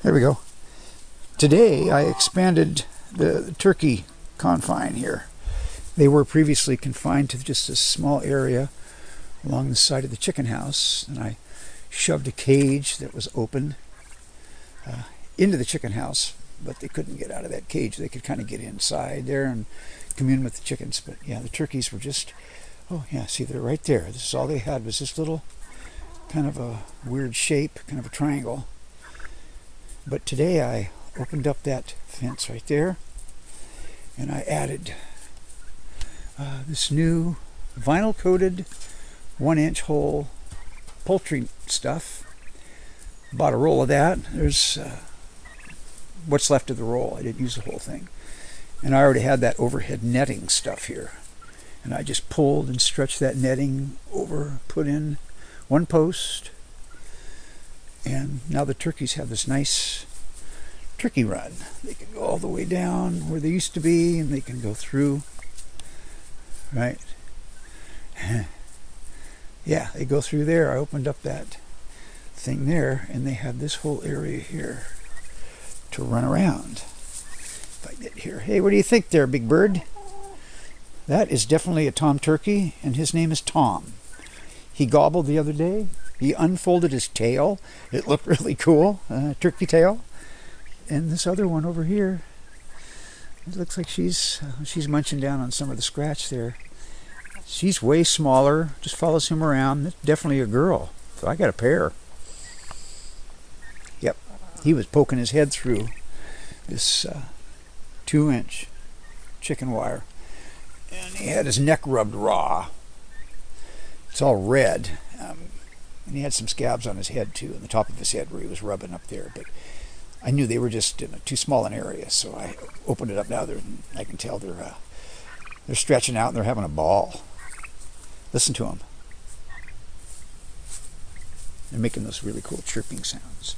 There we go. Today I expanded the turkey confine here. They were previously confined to just a small area along the side of the chicken house, and I shoved a cage that was open into the chicken house, but they couldn't get out of that cage. They could kind of get inside there and commune with the chickens. But yeah, the turkeys were just, oh yeah, see, they're right there. This is all they had, was this little kind of a weird shape, kind of a triangle. But today I opened up that fence right there, and I added this new vinyl coated 1-inch hole poultry stuff. Bought a roll of that. There's what's left of the roll. I didn't use the whole thing. And I already had that overhead netting stuff here. And I just pulled and stretched that netting over, put in one post, and now the turkeys have this nice turkey run. They can go all the way down where they used to be, and they can go through, right? Yeah, they go through there. I opened up that thing there, and they have this whole area here to run around. If I get here, hey, what do you think there, big bird? That is definitely a tom turkey, and his name is Tom. He gobbled the other day. He unfolded his tail. It looked really cool, turkey tail. And this other one over here, it looks like she's munching down on some of the scratch there. She's way smaller, just follows him around. That's definitely a girl. So I got a pair. Yep, he was poking his head through this 2-inch chicken wire. And he had his neck rubbed raw. It's all red. And he had some scabs on his head too, on the top of his head where he was rubbing up there. But I knew they were just in too small an area, so I opened it up now. I can tell they're stretching out and they're having a ball. Listen to them. They're making those really cool chirping sounds.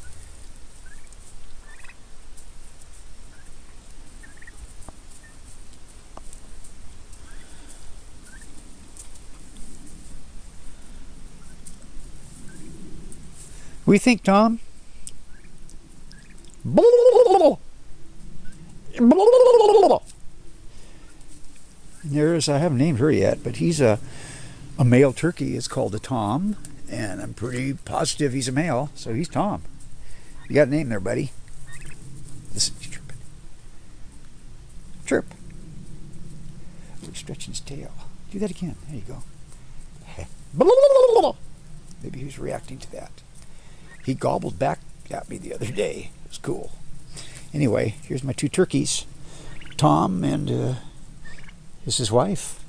What do you think, Tom? There's, I haven't named her yet, but he's a male turkey. It's called a Tom, and I'm pretty positive he's a male, so he's Tom. You got a name there, buddy. Listen, he's chirping. Chirp. Oh, he's stretching his tail. Do that again. There you go. Maybe he was reacting to that. He gobbled back at me the other day. It was cool. Anyway, here's my 2 turkeys. Tom and this is his wife.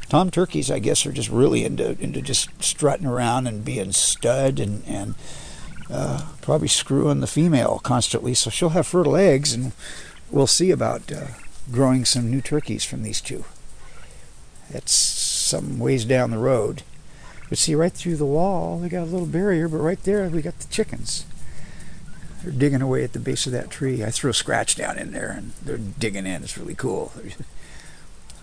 Tom turkeys, I guess, are just really into just strutting around and being stud and probably screwing the female constantly. So she'll have fertile eggs, and we'll see about growing some new turkeys from these 2. That's some ways down the road. But see, right through the wall, they got a little barrier, but right there we got the chickens. They're digging away at the base of that tree. I threw a scratch down in there, and they're digging in. It's really cool.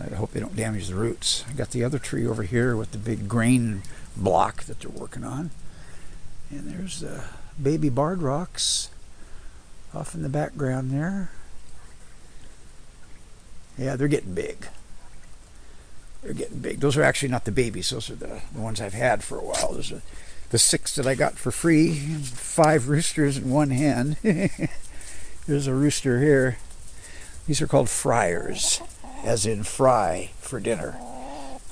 I hope they don't damage the roots. I got the other tree over here with the big grain block that they're working on. And there's the baby barred rocks off in the background there. Yeah, they're getting big. They're getting big. Those are actually not the babies. Those are the ones I've had for a while. Those are the 6 that I got for free. 5 roosters and 1 hen. There's a rooster here. These are called fryers, as in fry for dinner.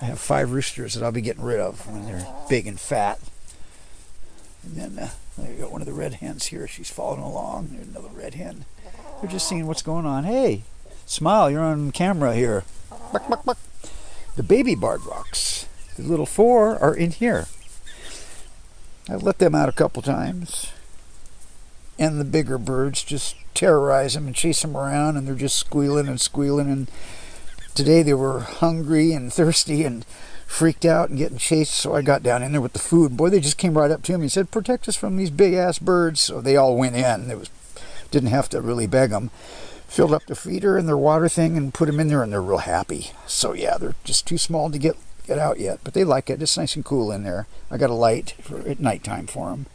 I have 5 roosters that I'll be getting rid of when they're big and fat. And then I got one of the red hens here. She's following along. There's another red hen. They're just seeing what's going on. Hey, smile. You're on camera here. Buck, buck, buck. The baby barred rocks, the little 4, are in here. I've let them out a couple times, and the bigger birds just terrorize them and chase them around, and they're just squealing. And today they were hungry and thirsty and freaked out and getting chased, so I got down in there with the food. Boy, they just came right up to me and said, "Protect us from these big-ass birds." So they all went in. Didn't have to really beg them. Filled up the feeder and their water thing and put them in there, and they're real happy. So yeah, they're just too small to get out yet, but they like it. It's nice and cool in there. I got a light at nighttime for them.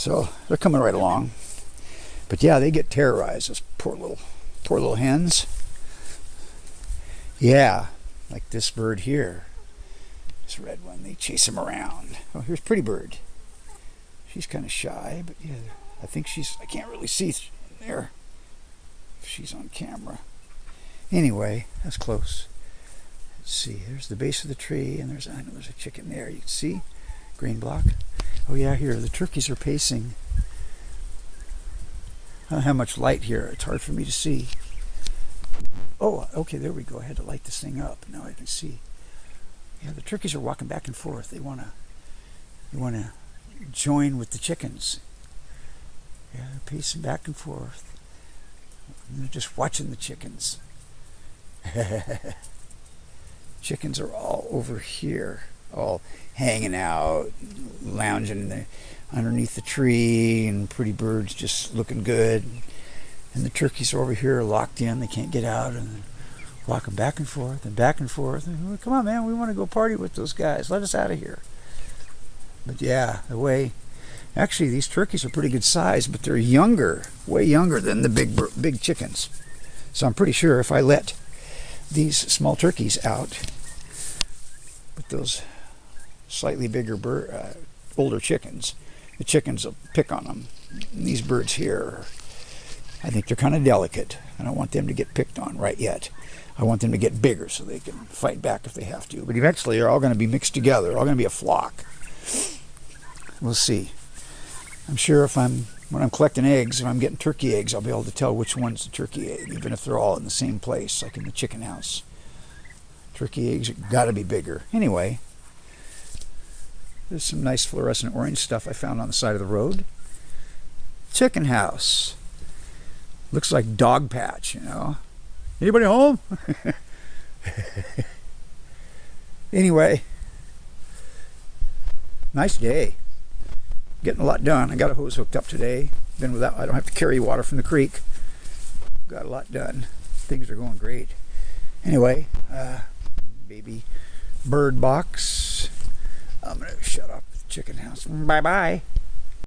So they're coming right along. But yeah, they get terrorized, those poor little hens. Yeah, like this bird here. This red one, they chase him around. Oh, here's Pretty Bird. She's kind of shy, but yeah, I think I can't really see there if she's on camera. Anyway, that's close. Let's see, there's the base of the tree, and I know there's a chicken there. You can see, green block. Oh yeah, here, the turkeys are pacing. I don't have much light here. It's hard for me to see. Oh, okay, there we go. I had to light this thing up. Now I can see. Yeah, the turkeys are walking back and forth. They want to join with the chickens. Yeah, they're pacing back and forth. And they're just watching the chickens. Chickens are all over here, all hanging out, lounging underneath the tree, and Pretty Bird's just looking good. And the turkeys are over here locked in. They can't get out, and walking back and forth and back and forth. And, oh, come on, man, we want to go party with those guys. Let us out of here. But yeah, actually these turkeys are pretty good size, but they're younger, way younger than the big chickens. So I'm pretty sure if I let these small turkeys out, but those slightly bigger older chickens, the chickens will pick on them. And these birds here, I think they're kind of delicate. I don't want them to get picked on right yet. I want them to get bigger so they can fight back if they have to. But eventually they're all going to be mixed together. They're all going to be a flock. We'll see. I'm sure when I'm collecting eggs, if I'm getting turkey eggs, I'll be able to tell which one's the turkey egg, even if they're all in the same place, like in the chicken house. Turkey eggs got to be bigger. Anyway, there's some nice fluorescent orange stuff I found on the side of the road. Chicken house. Looks like dog patch, you know. Anybody home? Anyway, nice day. Getting a lot done. I got a hose hooked up today. I don't have to carry water from the creek. Got a lot done. Things are going great. Anyway, baby bird box. I'm going to shut up the chicken house. Bye-bye.